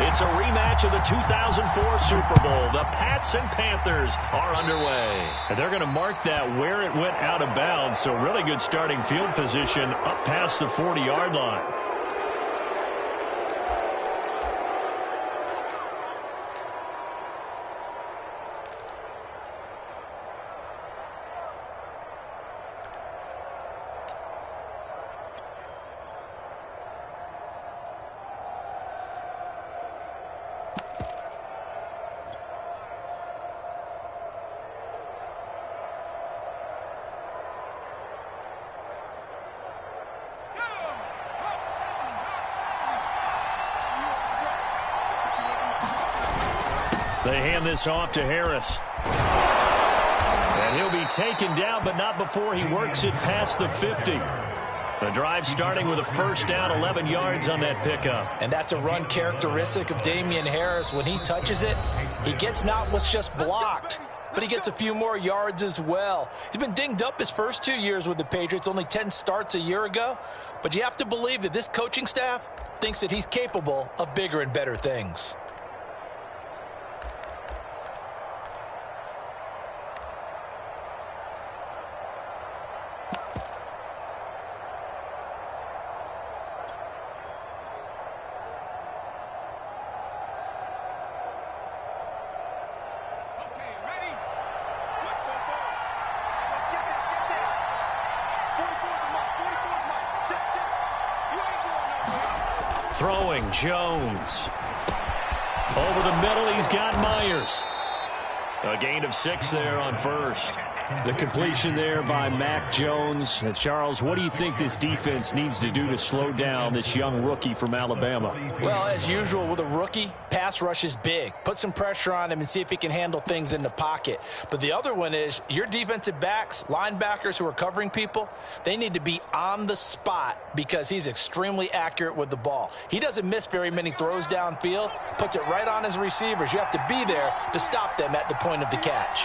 It's a rematch of the 2004 Super Bowl. The Pats and Panthers are underway. And they're going to mark that where it went out of bounds. So really good starting field position up past the 40-yard line. They hand this off to Harris. And he'll be taken down, but not before he works it past the 50. The drive starting with a first down, 11 yards on that pickup. And that's a run characteristic of Damian Harris. When he touches it, he gets not what's just blocked, but he gets a few more yards as well. He's been dinged up his first 2 years with the Patriots, only 10 starts a year ago. But you have to believe that this coaching staff thinks that he's capable of bigger and better things. Throwing, Jones. Over the middle, he's got Myers. A gain of 6 there on first. The completion there by Mac Jones. And Charles, what do you think this defense needs to do to slow down this young rookie from Alabama? Well, as usual with a rookie, pass rush is big. Put some pressure on him and see if he can handle things in the pocket. But the other one is your defensive backs, linebackers who are covering people, they need to be on the spot because he's extremely accurate with the ball. He doesn't miss very many throws downfield, puts it right on his receivers. You have to be there to stop them at the point of the catch.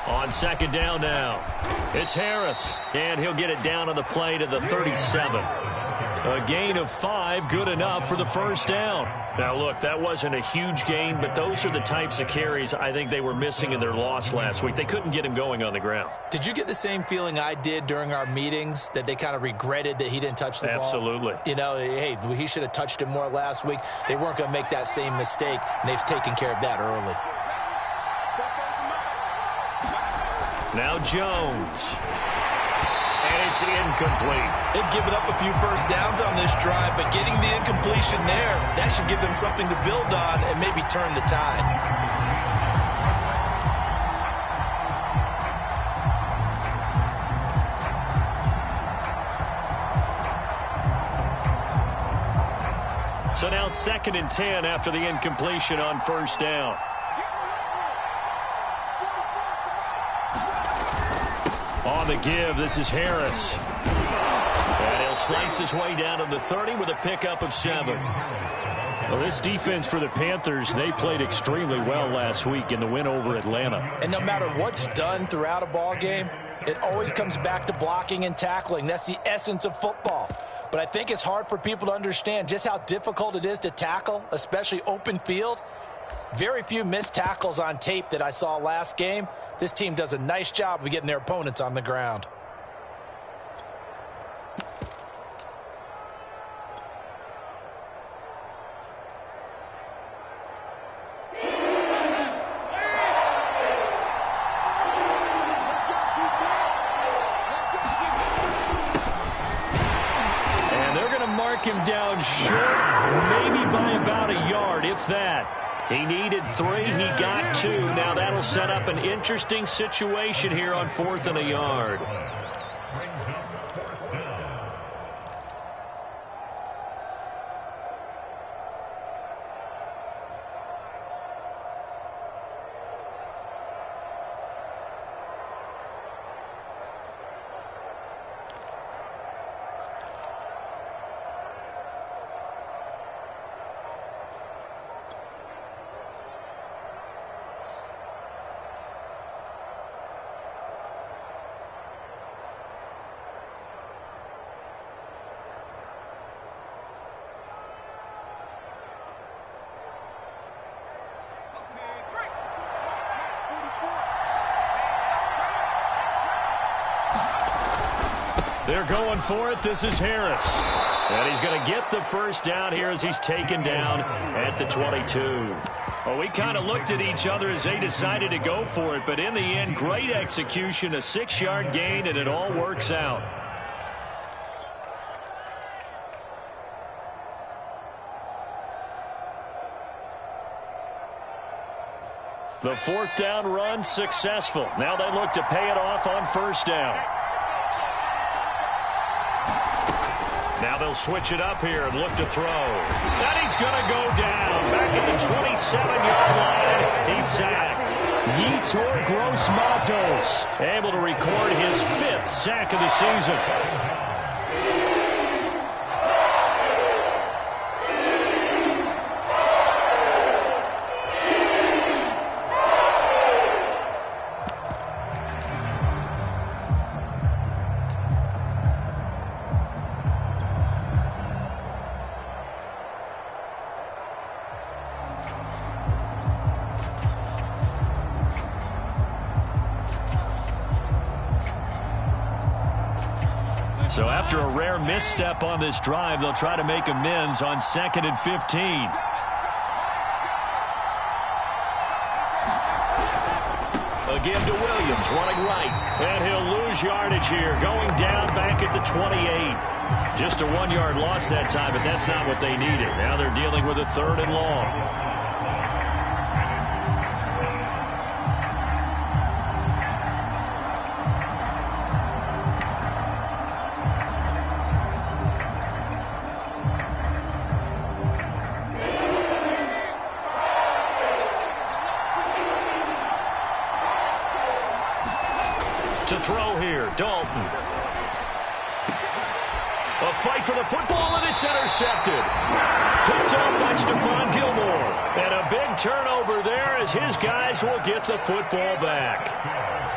On second down now, it's Harris, and he'll get it down on the play to the 37. A gain of 5, good enough for the first down. Now, look, that wasn't a huge gain, but those are the types of carries I think they were missing in their loss last week. They couldn't get him going on the ground. Did you get the same feeling I did during our meetings, that they kind of regretted that he didn't touch the ball? Absolutely. You know, hey, he should have touched it more last week. They weren't going to make that same mistake, and they've taken care of that early. Now Jones. And it's incomplete. They've given up a few first downs on this drive, but getting the incompletion there, that should give them something to build on and maybe turn the tide. So now 2nd and 10 after the incompletion on first down. On the give, this is Harris. And he'll slice his way down to the 30 with a pickup of 7. Well, this defense for the Panthers, they played extremely well last week in the win over Atlanta. And no matter what's done throughout a ball game, it always comes back to blocking and tackling. That's the essence of football. But I think it's hard for people to understand just how difficult it is to tackle, especially open field. Very few missed tackles on tape that I saw last game. This team does a nice job of getting their opponents on the ground. And they're going to mark him down short, maybe by about a yard, if that. He needed 3, he got 2. Now that'll set up an interesting situation here on 4th and a yard. They're going for it. This is Harris. And he's going to get the first down here as he's taken down at the 22. Well, we kind of looked at each other as they decided to go for it, but in the end, great execution, a 6-yard gain, and it all works out. The fourth down run successful. Now they look to pay it off on first down. Now they'll switch it up here and look to throw. And he's going to go down. Back at the 27-yard line. He's sacked. Yetur Gross-Matos able to record his 5th sack of the season. So after a rare misstep on this drive, they'll try to make amends on 2nd and 15. Again to Williams, running right. And he'll lose yardage here, going down back at the 28. Just a 1-yard loss that time, but that's not what they needed. Now they're dealing with a 3rd and long. To throw here, Dalton. A fight for the football, and it's intercepted. Picked off by Stephon Gilmore. And a big turnover there as his guys will get the football back.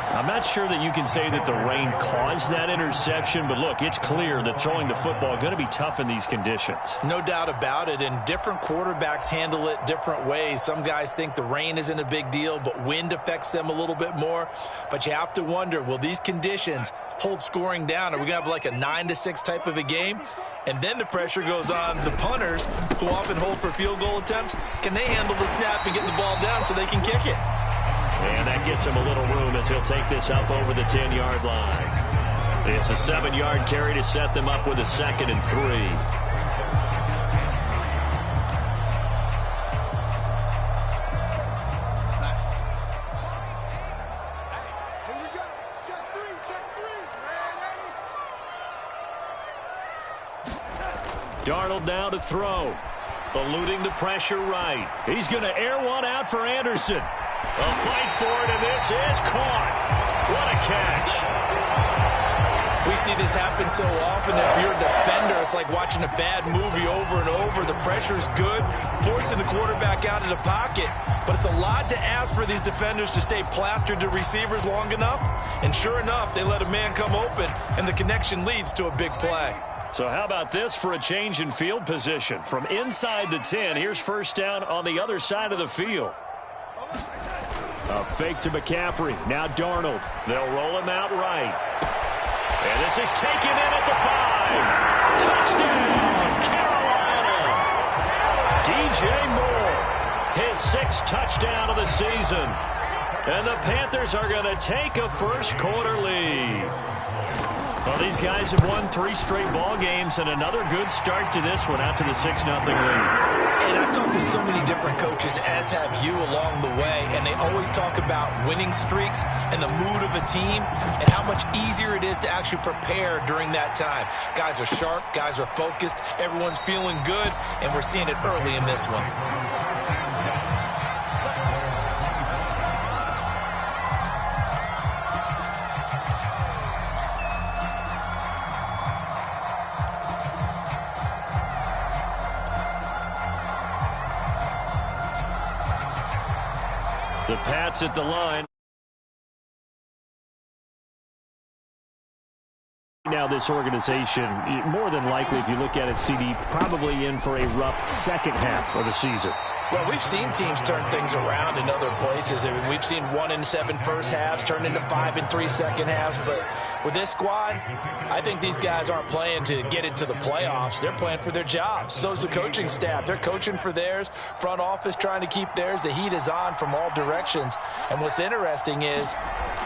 I'm not sure that you can say that the rain caused that interception, but look, it's clear that throwing the football is going to be tough in these conditions. No doubt about it, and different quarterbacks handle it different ways. Some guys think the rain isn't a big deal, but wind affects them a little bit more. But you have to wonder, will these conditions hold scoring down? Are we going to have like a 9-6 type of a game? And then the pressure goes on the punters, who often hold for field goal attempts. Can they handle the snap and get the ball down so they can kick it? And that gets him a little room as he'll take this up over the 10-yard line. It's a 7-yard carry to set them up with a 2nd and 3. Darnold now to throw. Eluding the pressure right. He's going to air one out for Anderson. A fight for it, and this is caught. What a catch. We see this happen so often. If you're a defender, it's like watching a bad movie over and over. The pressure's good, forcing the quarterback out of the pocket. But it's a lot to ask for these defenders to stay plastered to receivers long enough. And sure enough, they let a man come open, and the connection leads to a big play. So how about this for a change in field position? From inside the 10, here's first down on the other side of the field. A fake to McCaffrey. Now Darnold. They'll roll him out right. And this is taken in at the 5. Touchdown, Carolina. DJ Moore, his 6th touchdown of the season. And the Panthers are going to take a first-quarter lead. Well, these guys have won 3 straight ball games, and another good start to this one out to the 6-0 lead. And I've talked with so many different coaches, as have you, along the way, and they always talk about winning streaks and the mood of a team and how much easier it is to actually prepare during that time. Guys are sharp, guys are focused, everyone's feeling good, and we're seeing it early in this one. The Pats at the line. Now this organization, more than likely, if you look at it, CD, probably in for a rough second half of the season. Well, we've seen teams turn things around in other places. I mean, we've seen 1-7 first halves turn into 5-3 second halves, but With this squad, I think these guys aren't playing to get into the playoffs. They're playing for their jobs. So's the coaching staff. They're coaching for theirs. Front office trying to keep theirs. The heat is on from all directions. And what's interesting is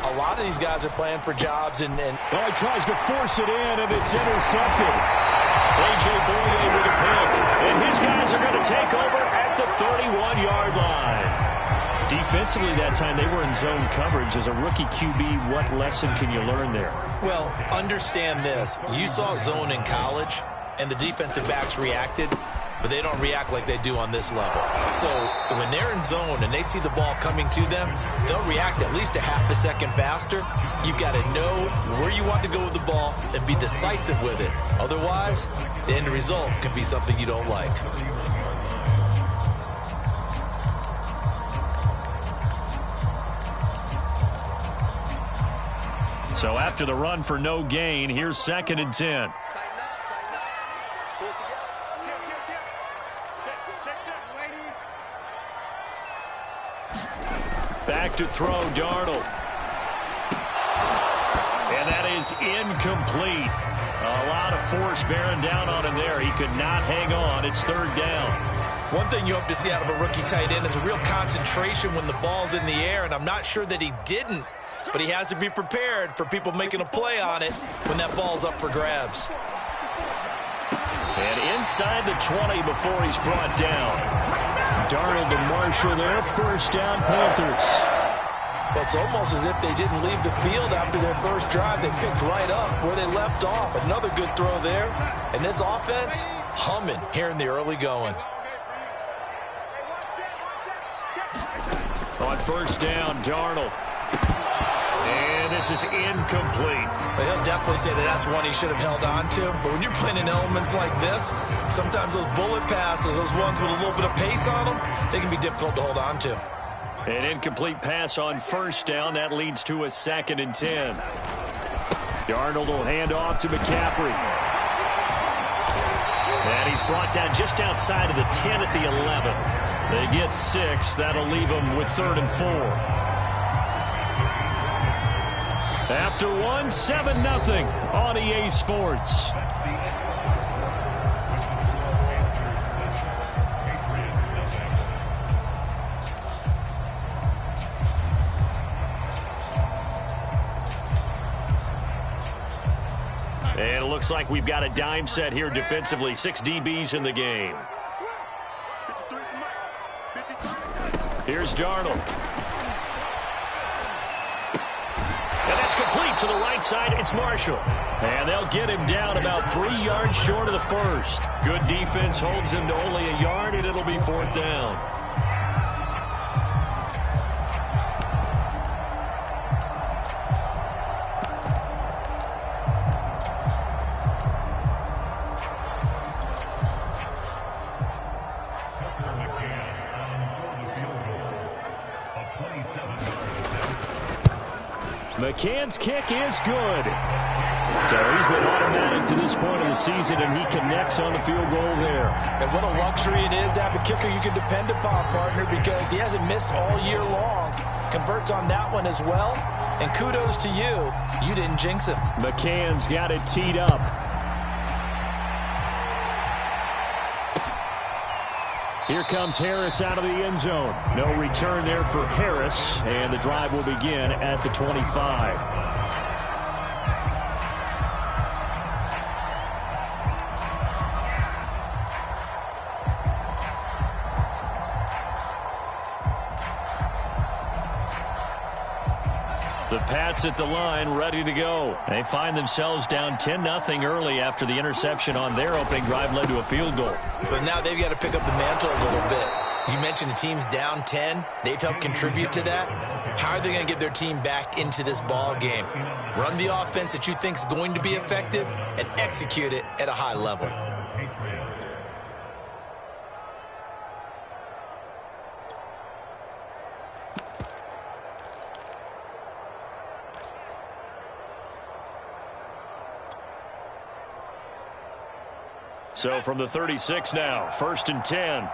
a lot of these guys are playing for jobs. And well, he tries to force it in, and it's intercepted. A.J. Boye with a pick. And his guys are going to take over at the 31-yard line. Defensively that time, they were in zone coverage. As a rookie QB, what lesson can you learn there? Well, understand this. You saw zone in college, and the defensive backs reacted, but they don't react like they do on this level. So when they're in zone and they see the ball coming to them, they'll react at least a half a second faster. You've got to know where you want to go with the ball and be decisive with it. Otherwise, the end result could be something you don't like. So after the run for no gain, here's 2nd and 10. Back to throw, Darnold. And that is incomplete. A lot of force bearing down on him there. He could not hang on. It's 3rd down. One thing you hope to see out of a rookie tight end is a real concentration when the ball's in the air, and I'm not sure that he didn't. But he has to be prepared for people making a play on it when that ball's up for grabs. And inside the 20 before he's brought down. Darnold to Marshall there. 1st down, Panthers. Well, it's almost as if they didn't leave the field after their first drive. They picked right up where they left off. Another good throw there. And this offense, humming here in the early going. On 1st down, Darnold. And this is incomplete. Well, he'll definitely say that that's one he should have held on to. But when you're playing in elements like this, sometimes those bullet passes, those ones with a little bit of pace on them, they can be difficult to hold on to. An incomplete pass on 1st down. That leads to a 2nd and 10. Darnold will hand off to McCaffrey. And he's brought down just outside of the 10 at the 11. They get 6. That'll leave them with 3rd and 4. After 1, 7-0 on EA Sports. And it looks like we've got a dime set here defensively. 6 DBs in the game. Here's Darnold. And that's complete to the right side. It's Marshall. And they'll get him down about 3 yards short of the 1st. Good defense holds him to only a yard, and it'll be 4th down. McCann's kick is good. So he's been automatic to this point of the season, and he connects on the field goal there. And what a luxury it is to have a kicker you can depend upon, partner, because he hasn't missed all year long. Converts on that one as well. And kudos to you. You didn't jinx him. McCann's got it teed up. Here comes Harris out of the end zone. No return there for Harris, and the drive will begin at the 25. The Pats at the line, ready to go. They find themselves down 10-0 early after the interception on their opening drive led to a field goal. So now they've got to pick up the mantle a little bit. You mentioned the team's down 10. They've helped contribute to that. How are they going to get their team back into this ball game? Run the offense that you think is going to be effective and execute it at a high level. So from the 36 now, 1st and 10.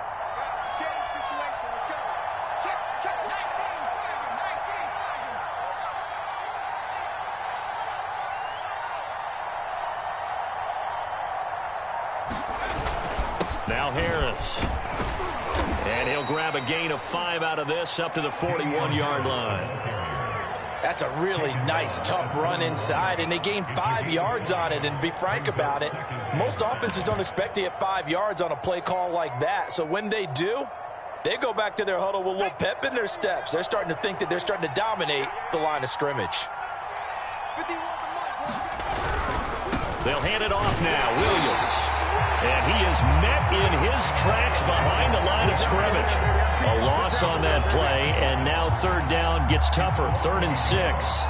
Now Harris. And he'll grab a gain of 5 out of this up to the 41-yard line. That's a really nice, tough run inside, and they gained 5 yards on it. And to be frank about it, most offenses don't expect to get 5 yards on a play call like that. So when they do, they go back to their huddle with a little pep in their steps. They're starting to think that they're starting to dominate the line of scrimmage. They'll hand it off now. Williams. And he is met in his tracks behind the line of scrimmage. A loss on that play, and now third down gets tougher. 3rd and 6.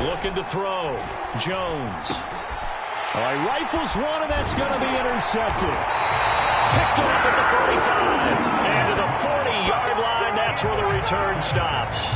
Looking to throw. Jones. All right, rifles one, and that's going to be intercepted. Picked off at the 45. And to the 40-yard line, that's where the return stops.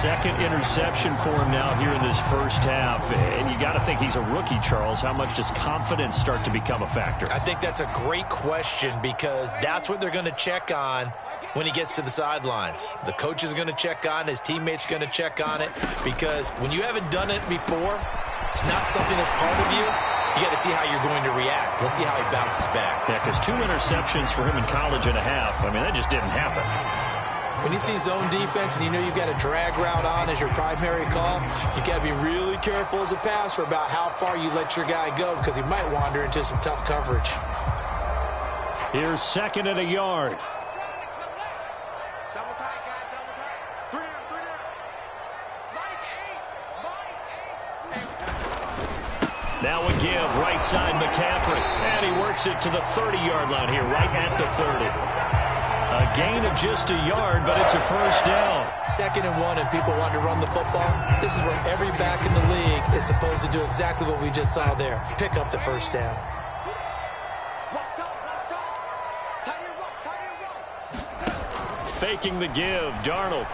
2nd interception for him now here in this first half. And you got to think he's a rookie, Charles. How much does confidence start to become a factor? I think that's a great question because that's what they're going to check on when he gets to the sidelines. The coach is going to check on, his teammates going to check on it, because when you haven't done it before, it's not something that's part of you. You got to see how you're going to react. Let's see how he bounces back. Yeah, because 2 interceptions for him in college and a half. I mean, that just didn't happen. When you see zone defense and you know you've got a drag route on as your primary call, you got to be really careful as a passer about how far you let your guy go because he might wander into some tough coverage. Here's 2nd and a yard. Now a give, right side McCaffrey. And he works it to the 30-yard line here, right at the 30. A gain of just a yard, but it's a first down. 2nd and 1, and people want to run the football. This is where every back in the league is supposed to do exactly what we just saw there. Pick up the first down. Faking the give, Darnold.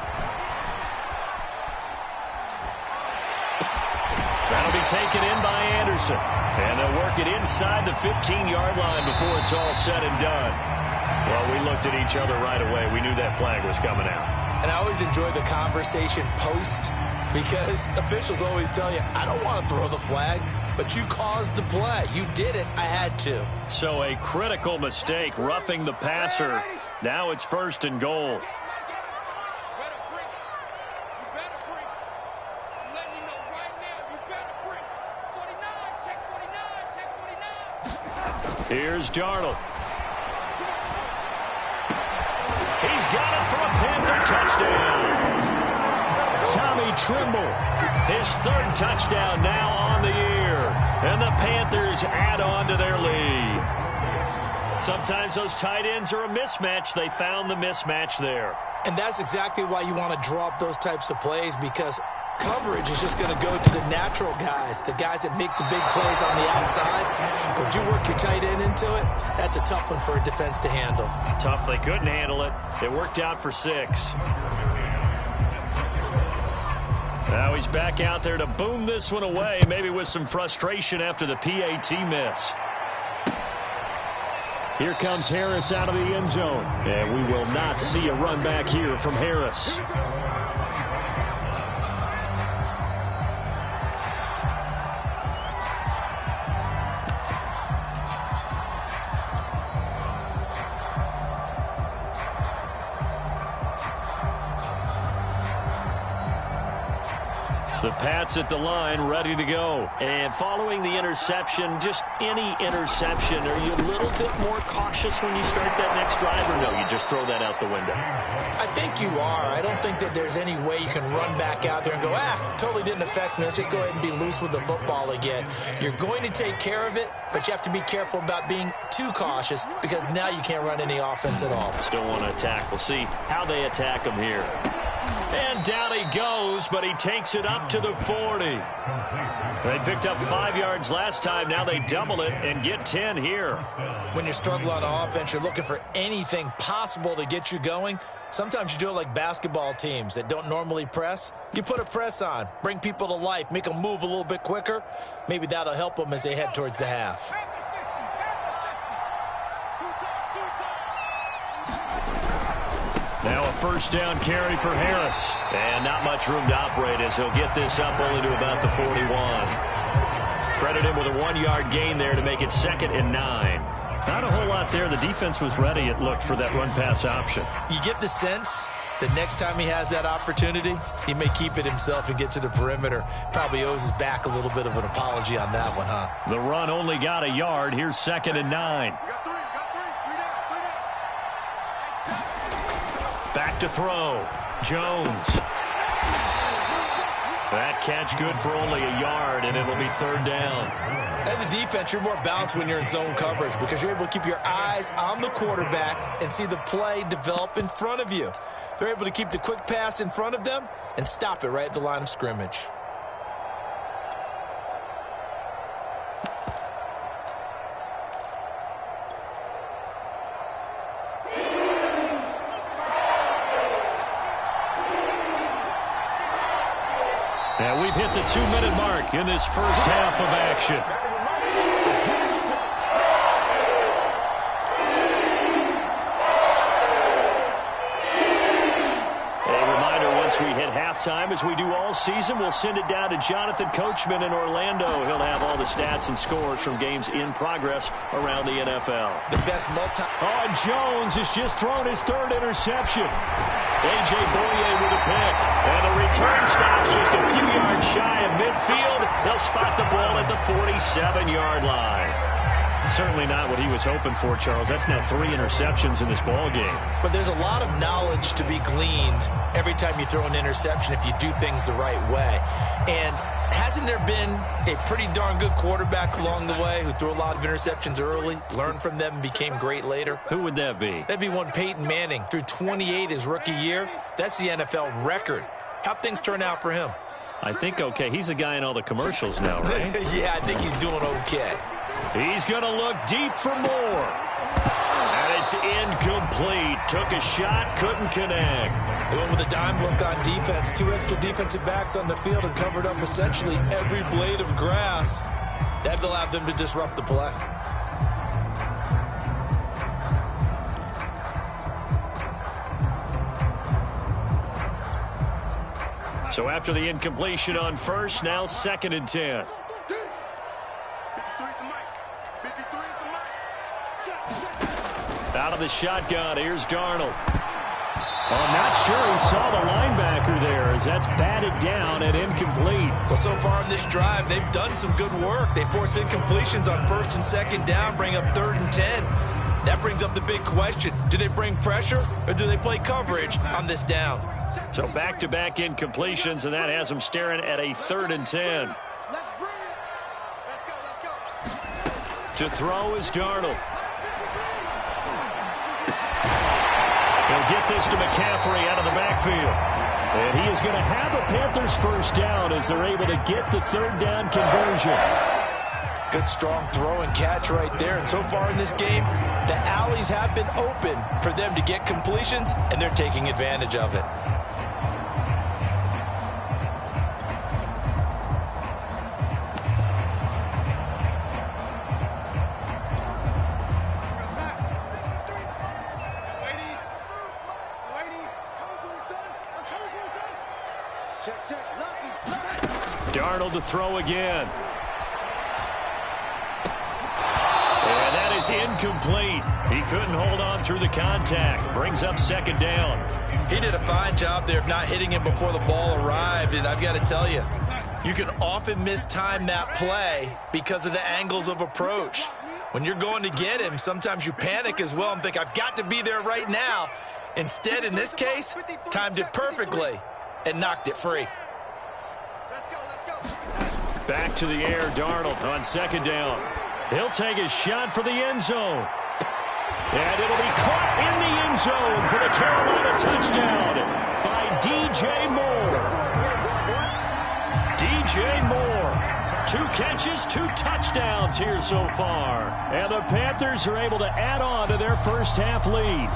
That'll be taken in by Anderson. And they'll work it inside the 15-yard line before it's all said and done. Well, we looked at each other right away. We knew that flag was coming out. And I always enjoy the conversation post because officials always tell you, I don't want to throw the flag, but you caused the play. You did it. I had to. So a critical mistake, roughing the passer. Now it's 1st and goal. Here's Darnold. He's got it for a Panther touchdown. Tommy Tremble, his 3rd touchdown now on the year. And the Panthers add on to their lead. Sometimes those tight ends are a mismatch. They found the mismatch there. And that's exactly why you want to draw up those types of plays, because coverage is just going to go to the natural guys, the guys that make the big plays on the outside. But if you work your tight end into it, that's a tough one for a defense to handle. Tough. They couldn't handle it. It worked out for 6. Now he's back out there to boom this one away, maybe with some frustration after the PAT miss. Here comes Harris out of the end zone. And we will not see a run back here from Harris. The Pats at the line, ready to go. And following the interception, just any interception, are you a little bit more cautious when you start that next drive, or no, you just throw that out the window? I think you are. I don't think that there's any way you can run back out there and go, totally didn't affect me. Let's just go ahead and be loose with the football again. You're going to take care of it, but you have to be careful about being too cautious because now you can't run any offense at all. Still want to attack. We'll see how they attack him here. And down he goes, but he takes it up to the 40. They picked up 5 yards last time. Now they double it and get 10 here. When you're struggling on offense, you're looking for anything possible to get you going. Sometimes you do it like basketball teams that don't normally press. You put a press on, bring people to life, make them move a little bit quicker. Maybe that'll help them as they head towards the half. Now a first down carry for Harris. And not much room to operate as he'll get this up only to about the 41. Credit him with a 1-yard gain there to make it 2nd and 9. Not a whole lot there. The defense was ready, it looked, for that run-pass option. You get the sense that next time he has that opportunity, he may keep it himself and get to the perimeter. Probably owes his back a little bit of an apology on that one, huh? The run only got a yard. Here's 2nd and 9. Back to throw. Jones. That catch good for only a yard, and it'll be 3rd down. As a defense, you're more balanced when you're in zone coverage because you're able to keep your eyes on the quarterback and see the play develop in front of you. They're able to keep the quick pass in front of them and stop it right at the line of scrimmage. And we've hit the 2-minute mark in this first half of action. We hit halftime, as we do all season. We'll send it down to Jonathan Coachman in Orlando. He'll have all the stats and scores from games in progress around the NFL. The best and Jones has just thrown his 3rd interception. A.J. Boye with a pick. And the return stops just a few yards shy of midfield. They'll spot the ball at the 47-yard line. Certainly not what he was hoping for, Charles. That's now 3 interceptions in this ball game. But there's a lot of knowledge to be gleaned every time you throw an interception if you do things the right way. And hasn't there been a pretty darn good quarterback along the way who threw a lot of interceptions early, learned from them, and became great later? Who would that be? That'd be one Peyton Manning. Threw 28 his rookie year. That's the NFL record. How'd things turn out for him? I think okay. He's a guy in all the commercials now, right? Yeah, I think he's doing okay. He's going to look deep for more. And it's incomplete. Took a shot, couldn't connect. They went with a dime look on defense. 2 extra defensive backs on the field and covered up essentially every blade of grass. That allowed them to disrupt the play. So after the incompletion on first, now 2nd and 10. Out of the shotgun, here's Darnold. I'm not sure he saw the linebacker there as that's batted down and incomplete. Well, so far in this drive, they've done some good work. They force incompletions on 1st and 2nd down, bring up 3rd and 10. That brings up the big question. Do they bring pressure or do they play coverage on this down? So back-to-back incompletions, and that has them staring at a 3rd and 10. Let's bring it. Let's go. To throw is Darnold. He'll get this to McCaffrey out of the backfield. And he is going to have a Panthers first down as they're able to get the 3rd down conversion. Good, strong throw and catch right there. And so far in this game, the alleys have been open for them to get completions, and they're taking advantage of it. Darnold to throw again. And that is incomplete. He couldn't hold on through the contact. Brings up 2nd down. He did a fine job there of not hitting him before the ball arrived, and I've got to tell you, you can often mistime that play because of the angles of approach. When you're going to get him, sometimes you panic as well and think, I've got to be there right now. Instead, in this case, timed it perfectly and knocked it free. Back to the air, Darnold on 2nd down. He'll take a shot for the end zone. And it'll be caught in the end zone for the Carolina touchdown by D.J. Moore. D.J. Moore. 2 catches, 2 touchdowns here so far. And the Panthers are able to add on to their first half lead.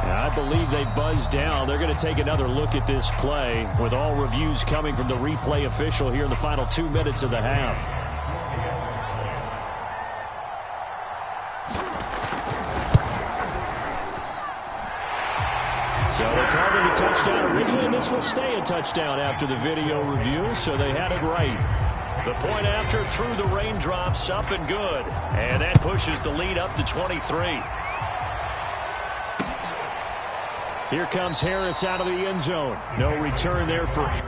I believe they buzzed down. They're going to take another look at this play with all reviews coming from the replay official here in the final 2 minutes of the half. touchdown originally, and this will stay a touchdown after the video review, so they had it right. The point after through the raindrops, up and good. And that pushes the lead up to 23. Here comes Harris out of the end zone. No return there for him.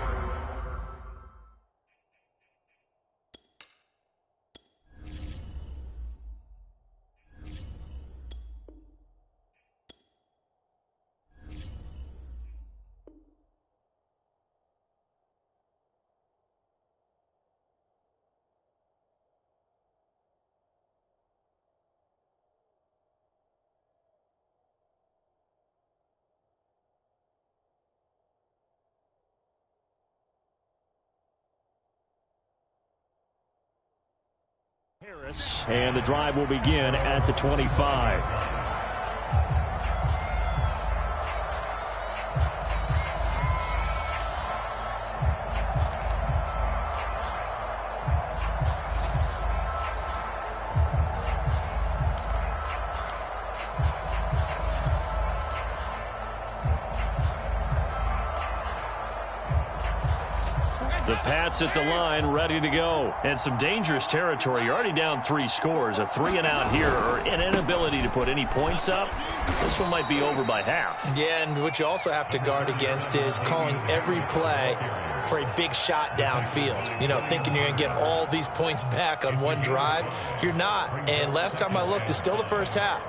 Harris, and the drive will begin at the 25. The Pats at the line, ready to go. And some dangerous territory. You're already down 3 scores. A 3-and-out here, or an inability to put any points up. This one might be over by half. Yeah, and what you also have to guard against is calling every play for a big shot downfield. You know, thinking you're going to get all these points back on one drive. You're not. And last time I looked, it's still the first half.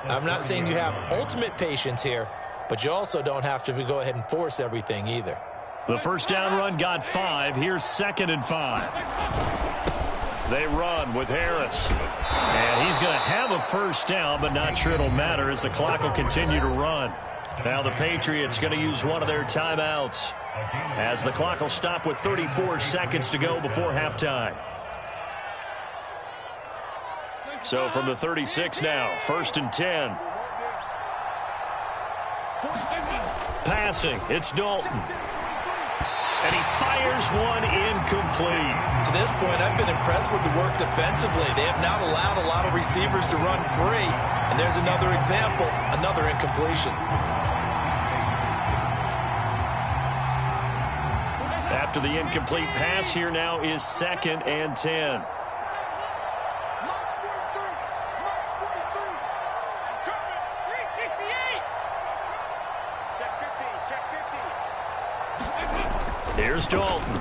I'm not saying you have ultimate patience here, but you also don't have to go ahead and force everything either. The first down run got 5. Here's 2nd and 5. They run with Harris. And he's going to have a first down, but not sure it'll matter as the clock will continue to run. Now the Patriots going to use one of their timeouts as the clock will stop with 34 seconds to go before halftime. So from the 36 now, 1st and 10. Passing, it's Dalton. And he fires one incomplete. To this point, I've been impressed with the work defensively. They have not allowed a lot of receivers to run free. And there's another example, another incompletion. After the incomplete pass, here now is 2nd and 10. Here's Dalton.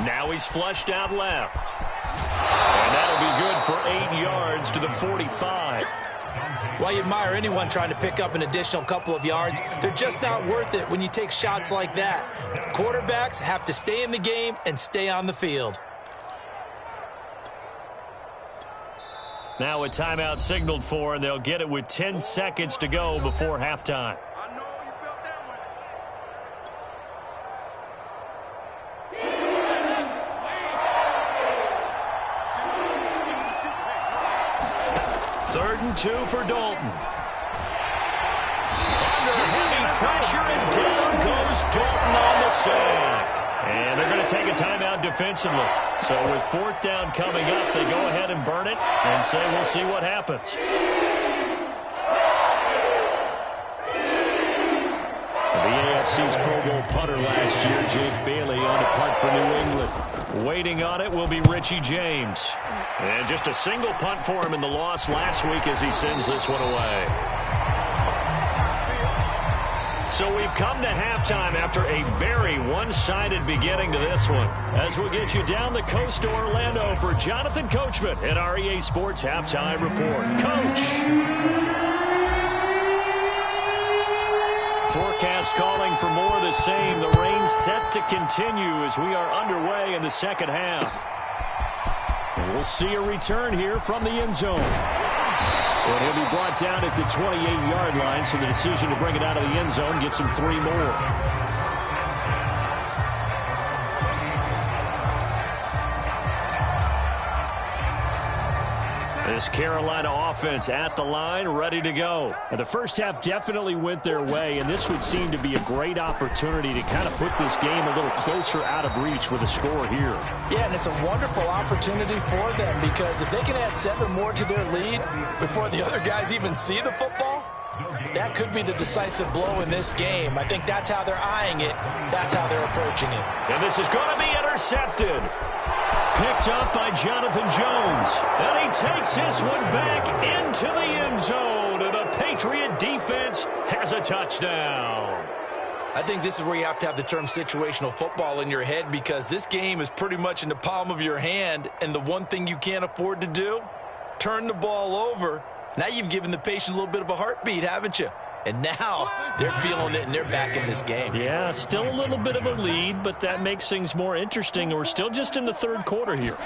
Now he's flushed out left. And that'll be good for 8 yards to the 45. While you admire anyone trying to pick up an additional couple of yards, they're just not worth it when you take shots like that. Quarterbacks have to stay in the game and stay on the field. Now a timeout signaled for, and they'll get it with 10 seconds to go before halftime. Third and 2 for Dalton. Under heavy pressure, and down goes Dalton on the sack. And they're going to take a timeout defensively. So with 4th down coming up, they go ahead and burn it and say we'll see what happens. The AFC's Pro Bowl punter last year, Jake Bailey, on a punt for New England. Waiting on it will be Richie James. And just a single punt for him in the loss last week as he sends this one away. So we've come to halftime after a very one-sided beginning to this one. As we'll get you down the coast to Orlando for Jonathan Coachman at our EA Sports Halftime Report. Coach! Forecast calling for more of the same. The rain set to continue as we are underway in the second half. And we'll see a return here from the end zone. And he'll be brought down at the 28-yard line, so the decision to bring it out of the end zone gets him 3 more. This Carolina offense at the line, ready to go. And the first half definitely went their way, and this would seem to be a great opportunity to kind of put this game a little closer out of reach with a score here. Yeah, and it's a wonderful opportunity for them because if they can add 7 more to their lead before the other guys even see the football, That could be the decisive blow in this game. I think that's how they're eyeing it. That's how they're approaching it. And this is going to be intercepted. Picked up by Jonathan Jones. And he takes this one back into the end zone. And the Patriot defense has a touchdown. I think this is where you have to have the term situational football in your head, because this game is pretty much in the palm of your hand, and the one thing you can't afford to do, turn the ball over. Now you've given the patient a little bit of a heartbeat, haven't you? And now they're feeling it, and they're back in this game. Yeah, still a little bit of a lead, but that makes things more interesting. We're still just in the third quarter here.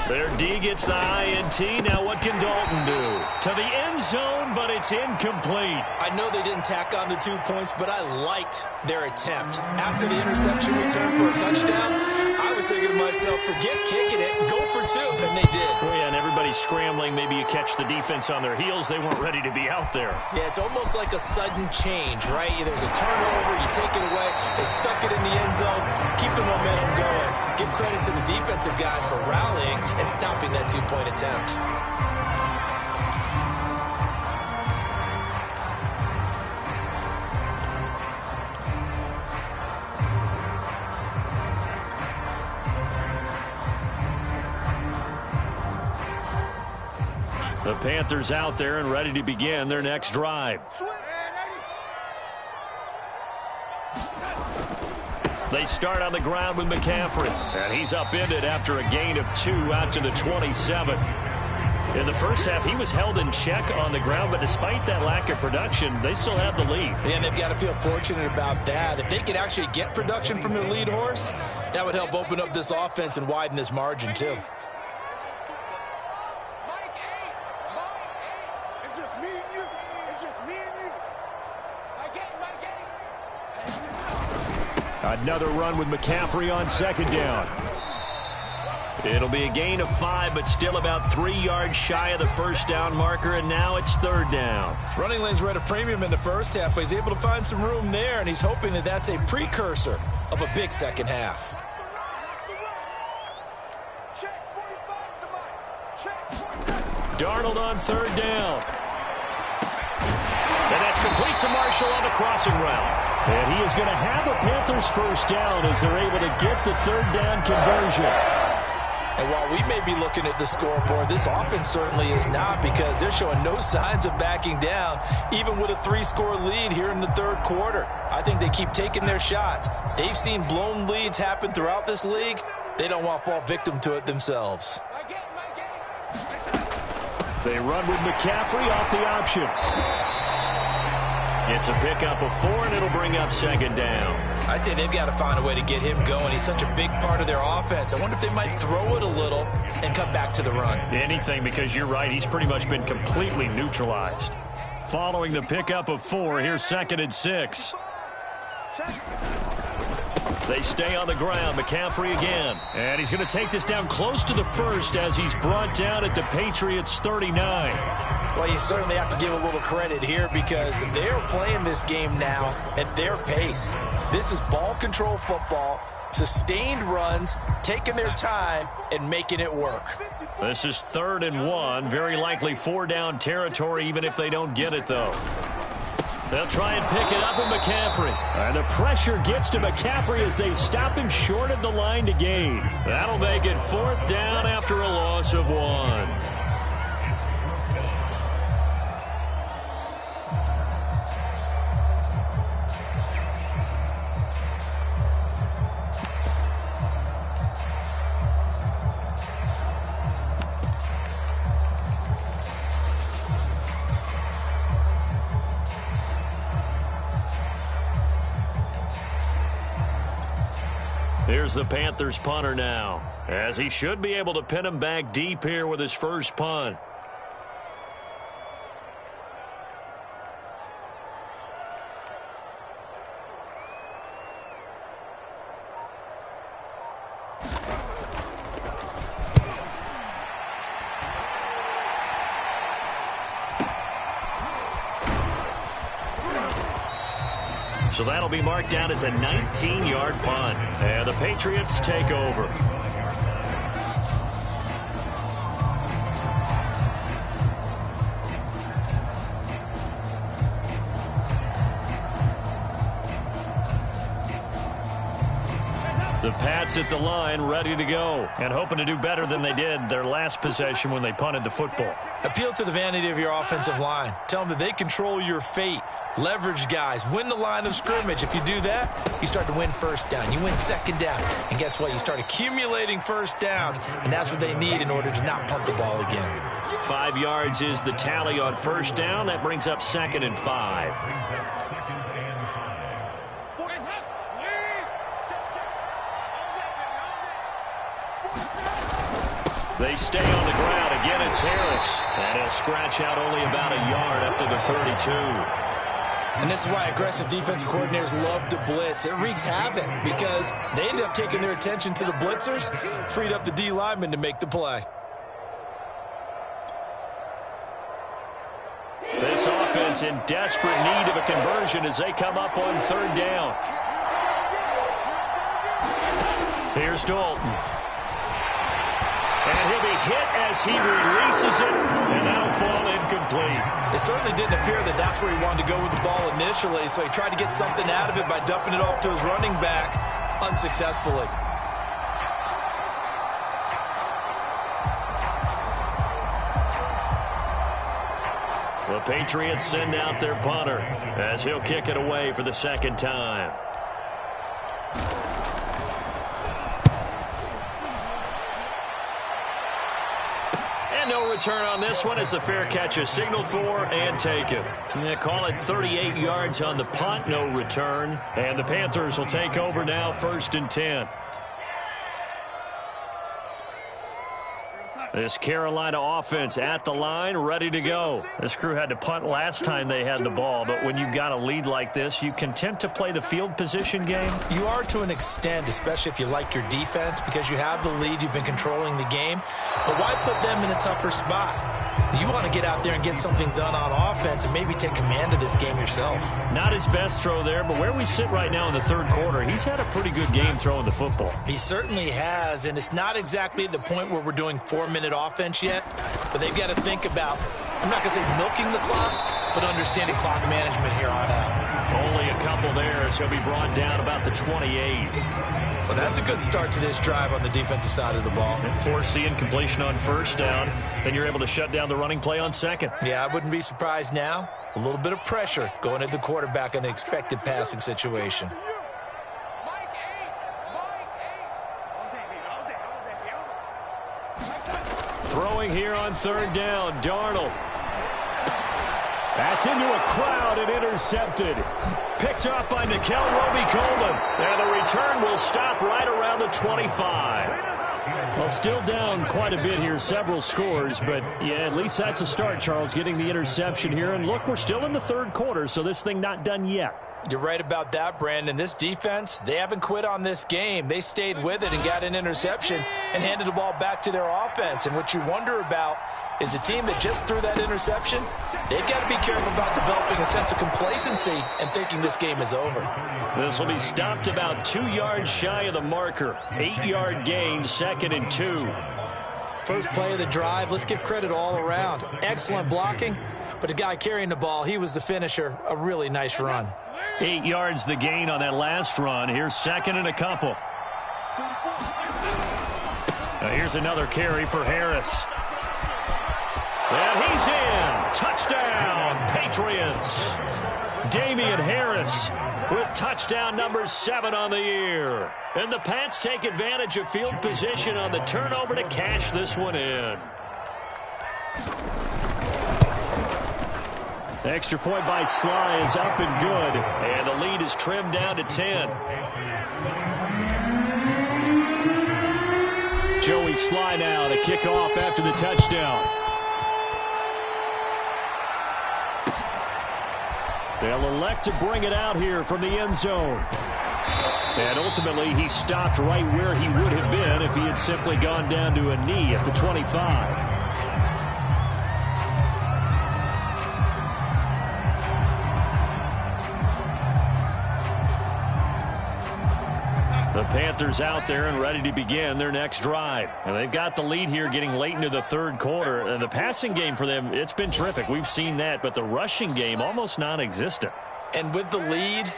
Their D gets the INT. Now what can Dalton do? To the end zone, but it's incomplete. I know they didn't tack on the 2 points, but I liked their attempt. After the interception return for a touchdown, I was thinking to myself, forget kicking it, go for 2, and they did. Oh, yeah, and everybody's scrambling. Maybe you catch the defense on their heels. They weren't ready to be out there. Yeah, it's almost like a sudden change, right? There's a turnover, you take it away, they stuck it in the end zone, keep the momentum going. Give credit to the defensive guys for rallying and stopping that 2-point attempt. The Panthers out there and ready to begin their next drive. They start on the ground with McCaffrey. And he's upended after a gain of 2 out to the 27. In the first half, he was held in check on the ground, but despite that lack of production, they still have the lead. And they've got to feel fortunate about that. If they could actually get production from their lead horse, that would help open up this offense and widen this margin, too. Another run with McCaffrey on second down. It'll be a gain of 5, but still about 3 yards shy of the first down marker, and now it's third down. Running lanes were at a premium in the first half, but he's able to find some room there, and he's hoping that that's a precursor of a big second half. Darnold on third down. And that's complete to Marshall on the crossing route. And he is going to have a Panthers first down as they're able to get the third down conversion. And while we may be looking at the scoreboard, this offense certainly is not, because they're showing no signs of backing down, even with a 3-score lead here in the third quarter. I think they keep taking their shots. They've seen blown leads happen throughout this league. They don't want to fall victim to it themselves. They run with McCaffrey off the option. It's a pickup of 4, and it'll bring up second down. I'd say they've got to find a way to get him going. He's such a big part of their offense. I wonder if they might throw it a little and come back to the run. Anything, because you're right. He's pretty much been completely neutralized. Following the pickup of 4, here's second and 6. They stay on the ground. McCaffrey again. And he's going to take this down close to the first as he's brought down at the Patriots' 39. Well, you certainly have to give a little credit here, because they're playing this game now at their pace. This is ball control football, sustained runs, taking their time, and making it work. This is 3rd and 1. Very likely 4-down territory, even if they don't get it, though. They'll try and pick it up with McCaffrey. And the pressure gets to McCaffrey as they stop him short of the line to gain. That'll make it 4th down after a loss of 1. Here's the Panthers punter now, as he should be able to pin him back deep here with his first punt. So that'll be marked down as a 19-yard punt. And the Patriots take over. The Pats at the line, ready to go, and hoping to do better than they did their last possession when they punted the football. Appeal to the vanity of your offensive line. Tell them that they control your fate. Leverage guys. Win the line of scrimmage. If you do that, you start to win first down. You win second down. And guess what? You start accumulating first downs, and that's what they need in order to not punt the ball again. 5 yards is the tally on first down. That brings up 2nd and 5. They stay on the ground. Again, it's Harris. And he'll scratch out only about a yard up to the 32. And this is why aggressive defensive coordinators love to blitz. It wreaks havoc because they end up taking their attention to the blitzers, freed up the D lineman to make the play. This offense in desperate need of a conversion as they come up on 3rd down. Here's Dalton. And he'll be hit as he releases it, and that'll fall incomplete. It certainly didn't appear that that's where he wanted to go with the ball initially, so he tried to get something out of it by dumping it off to his running back unsuccessfully. The Patriots send out their punter as he'll kick it away for the 2nd time. No return on this one as the fair catch is signaled for and taken. They call it 38 yards on the punt, no return. And the Panthers will take over now, 1st and 10. This Carolina offense at the line, ready to go. This crew had to punt last time they had the ball, but when you've got a lead like this, you content to play the field position game? You are to an extent, especially if you like your defense, because you have the lead, you've been controlling the game. But why put them in a tougher spot? You want to get out there and get something done on offense and maybe take command of this game yourself. Not his best throw there, but where we sit right now in the 3rd quarter, he's had a pretty good game throwing the football. He certainly has, and it's not exactly at the point where we're doing 4-minute offense yet, but they've got to think about, I'm not going to say milking the clock, but understanding clock management here on out. Only a couple there as he'll be brought down about the 28. Well, that's a good start to this drive on the defensive side of the ball. And force the incompletion on 1st down, then you're able to shut down the running play on 2nd. Yeah, I wouldn't be surprised now. A little bit of pressure going at the quarterback in an expected passing situation. Throwing here on 3rd down, Darnold. That's into a crowd and intercepted. Picked up by Nickel Roby-Coleman. And the return will stop right around the 25. Well, still down quite a bit here, several scores, but yeah, at least that's a start, Charles, getting the interception here. And look, we're still in the 3rd quarter, so this thing not done yet. You're right about that, Brandon. This defense, they haven't quit on this game. They stayed with it and got an interception and handed the ball back to their offense. And what you wonder about is a team that just threw that interception, they've got to be careful about developing a sense of complacency and thinking this game is over. This will be stopped about 2 yards shy of the marker. 8-yard gain, 2nd and 2. First play of the drive, let's give credit all around. Excellent blocking, but the guy carrying the ball, he was the finisher. A really nice run. 8 yards the gain on that last run. Here's 2nd and a couple. Now here's another carry for Harris. And he's in. Touchdown, Patriots. Damian Harris with touchdown number 7 on the year. And the Pats take advantage of field position on the turnover to cash this one in. The extra point by Sly is up and good. And the lead is trimmed down to 10. Joey Sly now to kick off after the touchdown. They'll elect to bring it out here from the end zone. And ultimately, he stopped right where he would have been if he had simply gone down to a knee at the 25. The Panthers out there and ready to begin their next drive. And they've got the lead here getting late into the 3rd quarter. And the passing game for them, it's been terrific. We've seen that, but the rushing game almost non-existent. And with the lead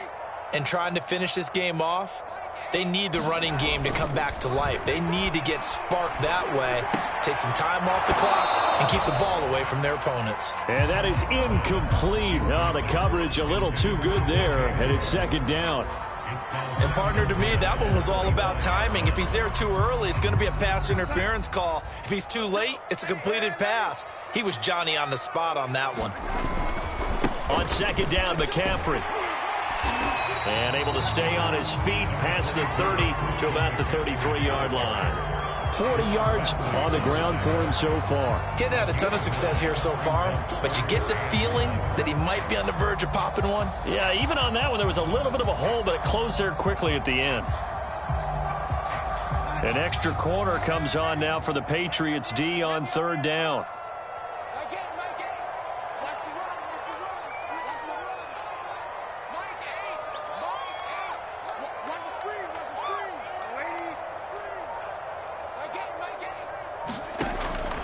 and trying to finish this game off, They need the running game to come back to life. They need to get sparked that way, take some time off the clock, and keep the ball away from their opponents. And that is incomplete. Oh, the coverage a little too good there, and it's second down. And, partner, to me, that one was all about timing. If he's there too early, it's going to be a pass interference call. If he's too late, it's a completed pass. He was Johnny on the spot on that one. On second down, McCaffrey. And able to stay on his feet past the 30 to about the 33-yard line. 40 yards on the ground for him so far. Getting had a ton of success here so far, but you get the feeling that he might be on the verge of popping one. Yeah, even on that one, there was a little bit of a hole, but it closed there quickly at the end. An extra corner comes on now for the Patriots D on third down.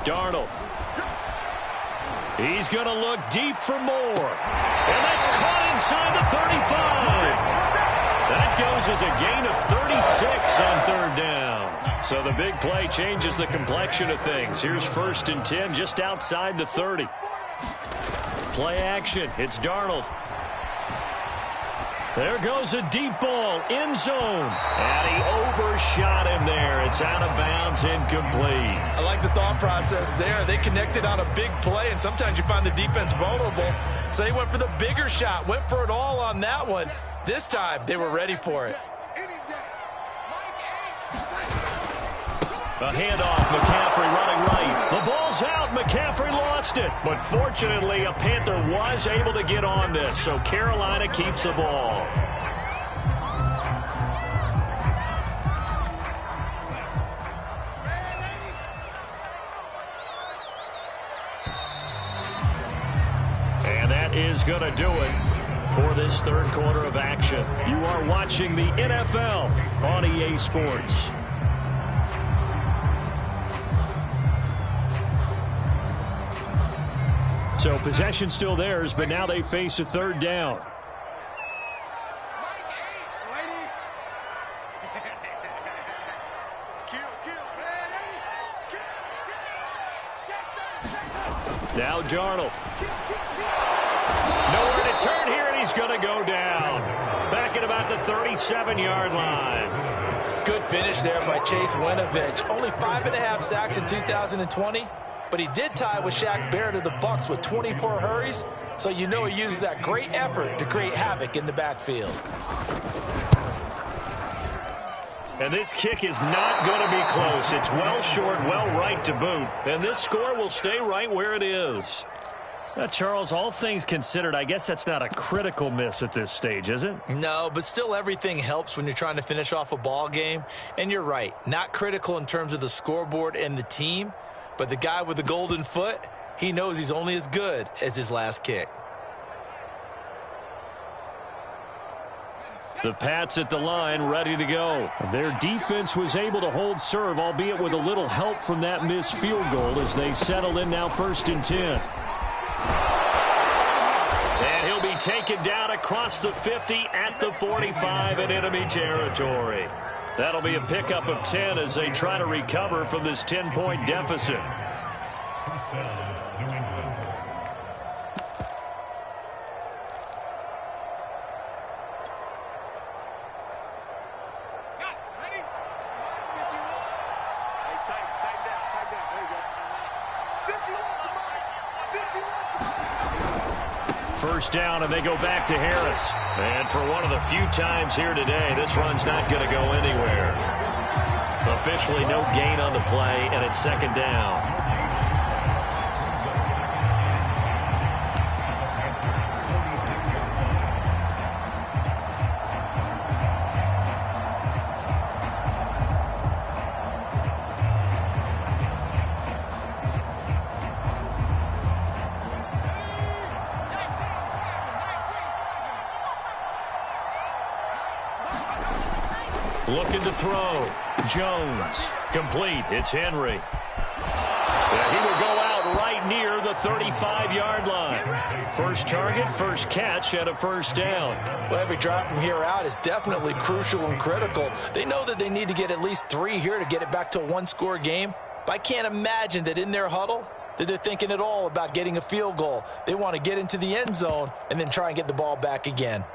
Darnold. He's going to look deep for more. And that's caught inside the 35. That goes as a gain of 36 on third down. So the big play changes the complexion of things. Here's 1st and 10 just outside the 30. Play action. It's Darnold. There goes a deep ball, end zone. And he overshot him there. It's out of bounds, incomplete. I like the thought process there. They connected on a big play, and sometimes you find the defense vulnerable. So they went for the bigger shot, went for it all on that one. This time, they were ready for it. A handoff, McCaffrey running right. The ball's out, McCaffrey lost it. But fortunately, a Panther was able to get on this, so Carolina keeps the ball. And that is going to do it for this third quarter of action. You are watching the NFL on EA Sports. So possession still theirs, but now they face a third down. Now Darnold. Nowhere to turn here, and he's going to go down. Back at about the 37-yard line. Good finish there by Chase Winovich. Only 5.5 sacks in 2020. But he did tie with Shaq Barrett of the Bucs with 24 hurries, so you know he uses that great effort to create havoc in the backfield. And this kick is not going to be close. It's well short, well right to boot. And this score will stay right where it is. Now, Charles, all things considered, I guess that's not a critical miss at this stage, is it? No, but still everything helps when you're trying to finish off a ball game. And you're right, not critical in terms of the scoreboard and the team. But the guy with the golden foot, he knows he's only as good as his last kick. The Pats at the line, ready to go. Their defense was able to hold serve, albeit with a little help from that missed field goal as they settle in now 1st and 10. And he'll be taken down across the 50 at the 45 in enemy territory. That'll be a pickup of 10 as they try to recover from this 10-point deficit. First down, and they go back to Harris. And for one of the few times here today, this run's not going to go anywhere. Officially no gain on the play, and it's second down. Looking to throw. Jones. Complete. It's Henry. And he will go out right near the 35-yard line. First target, first catch, and a first down. Well, every drive from here out is definitely crucial and critical. They know that they need to get at least 3 here to get it back to a one-score game. But I can't imagine that in their huddle that they're thinking at all about getting a field goal. They want to get into the end zone and then try and get the ball back again.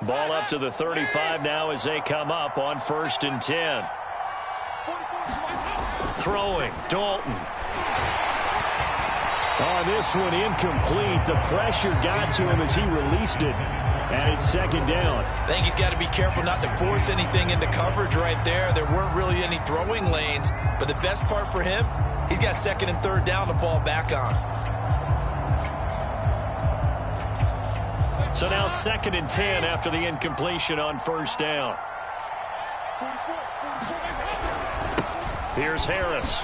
Ball up to the 35 now as they come up on 1st and 10. Throwing, Dalton. On this one, incomplete. The pressure got to him as he released it, and it's 2nd down. I think he's got to be careful not to force anything into coverage right there. There weren't really any throwing lanes, but the best part for him, he's got 2nd and 3rd down to fall back on. So now 2nd and 10 after the incompletion on 1st down. Here's Harris.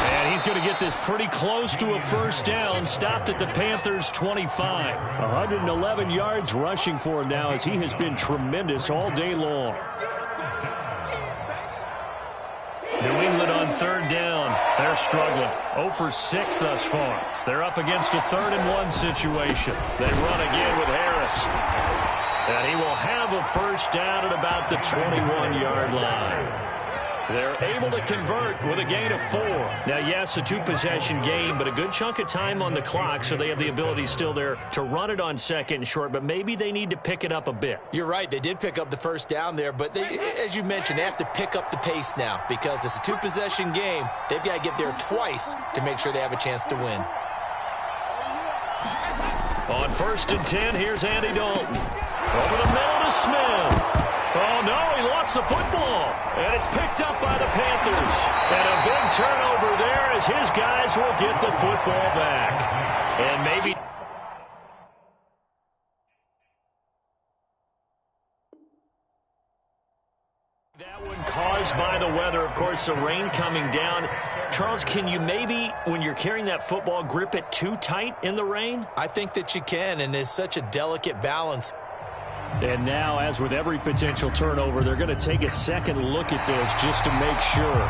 And he's going to get this pretty close to a 1st down. Stopped at the Panthers' 25. 111 yards rushing for him now as he has been tremendous all day long. New England on 3rd down. They're struggling. 0 for 6 thus far. They're up against a 3rd and 1 situation. They run again with Harris. And he will have a 1st down at about the 21-yard line. They're able to convert with a gain of 4. Now, yes, a 2-possession game, but a good chunk of time on the clock, so they have the ability still there to run it on 2nd and short, but maybe they need to pick it up a bit. You're right. They did pick up the 1st down there, but as you mentioned, they have to pick up the pace now because it's a 2-possession game. They've got to get there twice to make sure they have a chance to win. On 1st and 10, here's Andy Dalton. Over the middle to Smith. Oh, no, he lost the football. And it's picked up by the Panthers. And a big turnover there as his guys will get the football back. And maybe... that one caused by the weather, of course, the rain coming down. Charles, can you maybe, when you're carrying that football, grip it too tight in the rain? I think that you can, and it's such a delicate balance. And now, as with every potential turnover, they're going to take a second look at this just to make sure.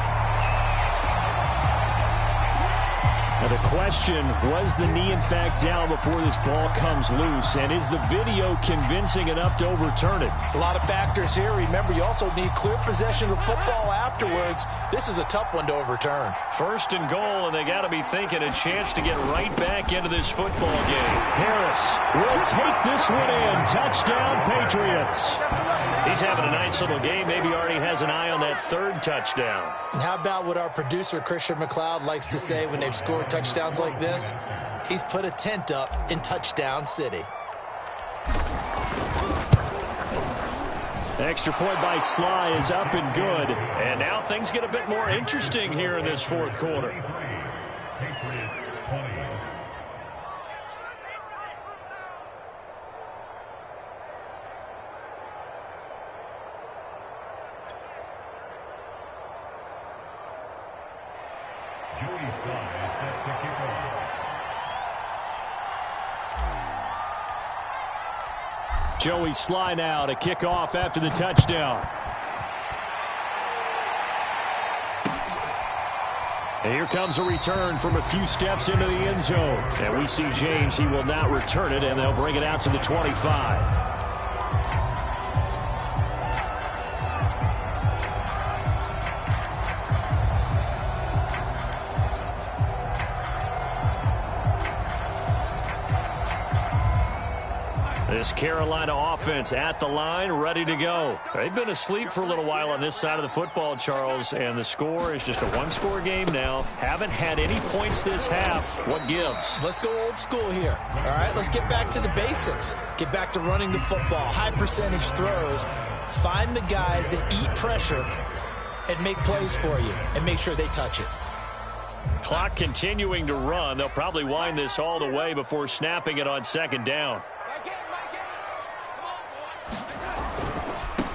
Now the question, was the knee in fact down before this ball comes loose? And is the video convincing enough to overturn it? A lot of factors here. Remember, you also need clear possession of the football afterwards. This is a tough one to overturn. 1st and goal, and they got to be thinking a chance to get right back into this football game. Harris will take this one in. Touchdown, Patriots. He's having a nice little game. Maybe already has an eye on that 3rd touchdown. And how about what our producer, Christian McLeod, likes to say when they've scored touchdowns like this? He's put a tent up in Touchdown City. Extra point by Sly is up and good. And now things get a bit more interesting here in this 4th quarter. Joey Sly now to kick off after the touchdown. And here comes a return from a few steps into the end zone. And we see James. He will not return it, and they'll bring it out to the 25. This Carolina offense at the line, ready to go. They've been asleep for a little while on this side of the football, Charles, and the score is just a 1-score game now. Haven't had any points this half. What gives? Let's go old school here. All right, let's get back to the basics. Get back to running the football, high percentage throws. Find the guys that eat pressure and make plays for you and make sure they touch it. Clock continuing to run. They'll probably wind this all the way before snapping it on 2nd down.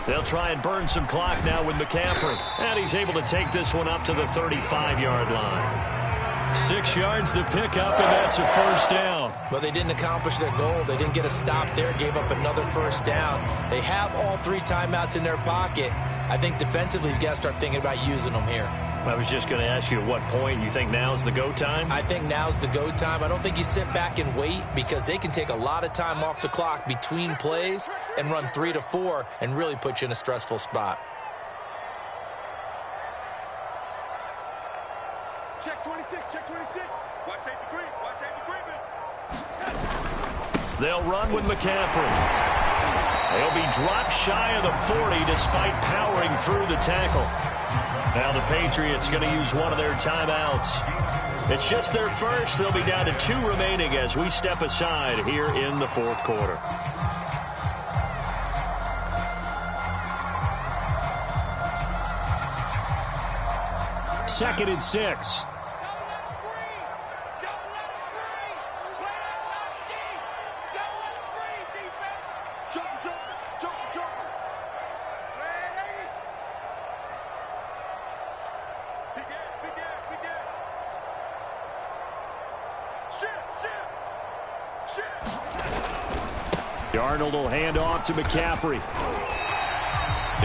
They'll try and burn some clock now with McCaffrey. And he's able to take this one up to the 35-yard line. 6 yards to pick up, and that's a 1st down. Well, they didn't accomplish their goal. They didn't get a stop there, gave up another 1st down. They have all 3 timeouts in their pocket. I think defensively, you got to start thinking about using them here. I was just going to ask you at what point you think now's the go time? I think now's the go time. I don't think you sit back and wait because they can take a lot of time off the clock between plays and run 3 to 4 and really put you in a stressful spot. Check 26, check 26. Watch safety creep, watch safety creeping. They'll run with McCaffrey. They'll be dropped shy of the 40 despite powering through the tackle. Now the Patriots going to use one of their timeouts. It's just their first. They'll be down to 2 remaining as we step aside here in the fourth quarter. Second and 6. Darnold will hand off to McCaffrey.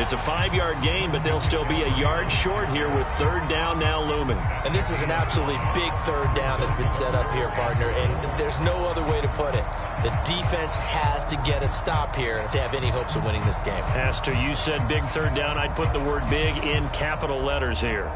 It's a 5-yard gain, but they'll still be a yard short here with third down now looming. And this is an absolutely big third down that's been set up here, partner, and there's no other way to put it. The defense has to get a stop here if they have any hopes of winning this game. Pastor, you said big third down. I'd put the word big in capital letters here.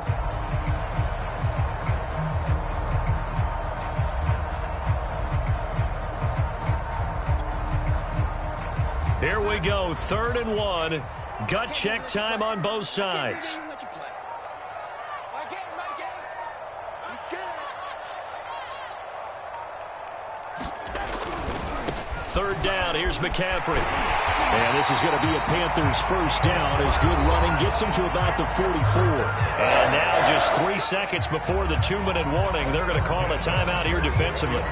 Here we go, 3rd and 1. Gut check time on both sides. Third down, here's McCaffrey. And this is going to be a Panthers first down as good running gets them to about the 44. And now just 3 seconds before the 2-minute warning, they're going to call a timeout here defensively.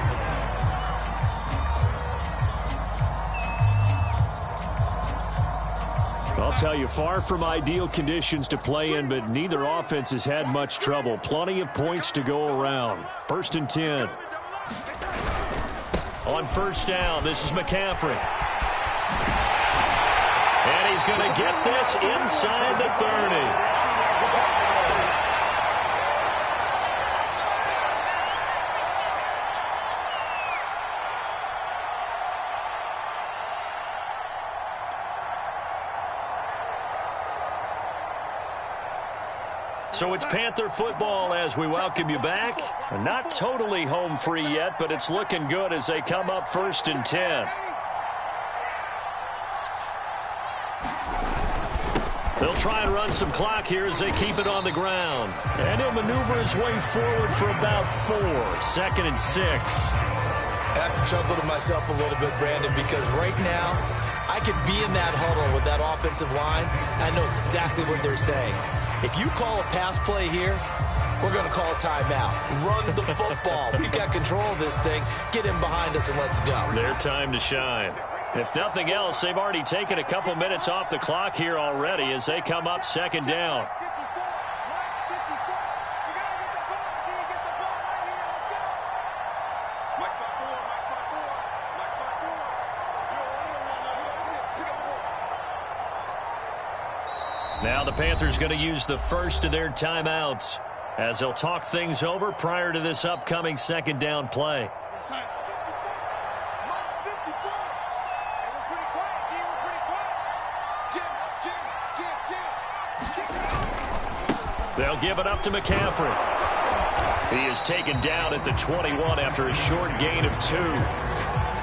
I'll tell you, far from ideal conditions to play in, but neither offense has had much trouble. Plenty of points to go around. 1st and 10. On first down, this is McCaffrey. And he's going to get this inside the 30. So it's Panther football as we welcome you back. Not totally home free yet, but it's looking good as they come up 1st and 10. They'll try and run some clock here as they keep it on the ground. And he'll maneuver his way forward for about 4. 2nd and 6. I have to chuckle to myself a little bit, Brandon, because right now I could be in that huddle with that offensive line. I know exactly what they're saying. If you call a pass play here, we're going to call a timeout. Run the football. We've got control of this thing. Get in behind us and let's go. Their time to shine. If nothing else, they've already taken a couple minutes off the clock here already as they come up 2nd down. Now the Panthers going to use the first of their timeouts as they'll talk things over prior to this upcoming 2nd down play. They'll give it up to McCaffrey. He is taken down at the 21 after a short gain of 2.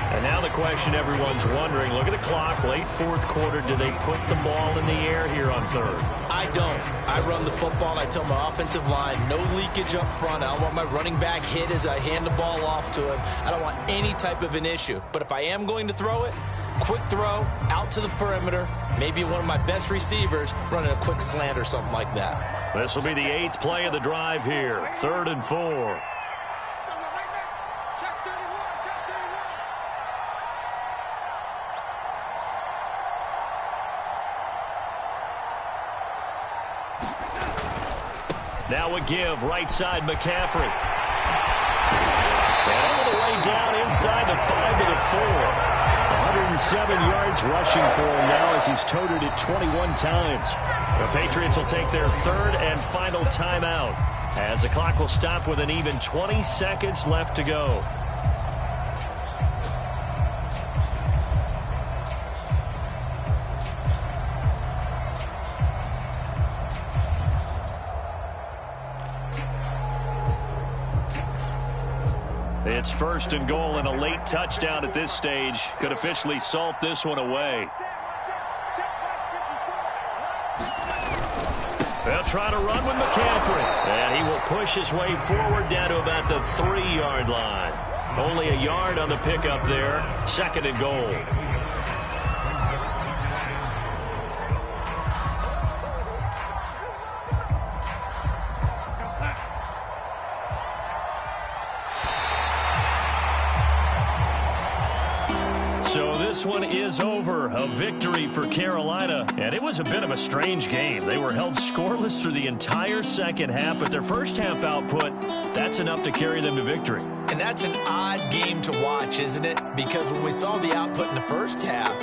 And now the question everyone's wondering, look at the clock, late 4th quarter, do they put the ball in the air here on 3rd? I don't. I run the football. I tell my offensive line, no leakage up front. I don't want my running back hit as I hand the ball off to him. I don't want any type of an issue. But if I am going to throw it, quick throw, out to the perimeter, maybe one of my best receivers running a quick slant or something like that. This will be the 8th play of the drive here, 3rd and 4. Now a give, right side McCaffrey. And all the way down inside the 5 to the 4. 107 yards rushing for him now as he's toted it 21 times. The Patriots will take their third and final timeout as the clock will stop with an even 20 seconds left to go. It's first and goal, and a late touchdown at this stage could officially salt this one away. They'll try to run with McCaffrey, and he will push his way forward down to about the 3-yard line. Only a yard on the pickup there, second and goal. So this one is over. A victory for Carolina. And it was a bit of a strange game. They were held scoreless through the entire second half, but their first half output, that's enough to carry them to victory. And that's an odd game to watch, isn't it? Because when we saw the output in the first half,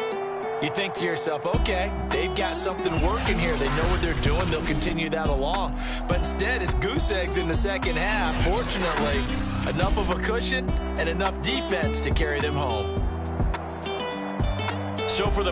you think to yourself, okay, they've got something working here. They know what they're doing. They'll continue that along. But instead, it's goose eggs in the second half. Fortunately, enough of a cushion and enough defense to carry them home. So for the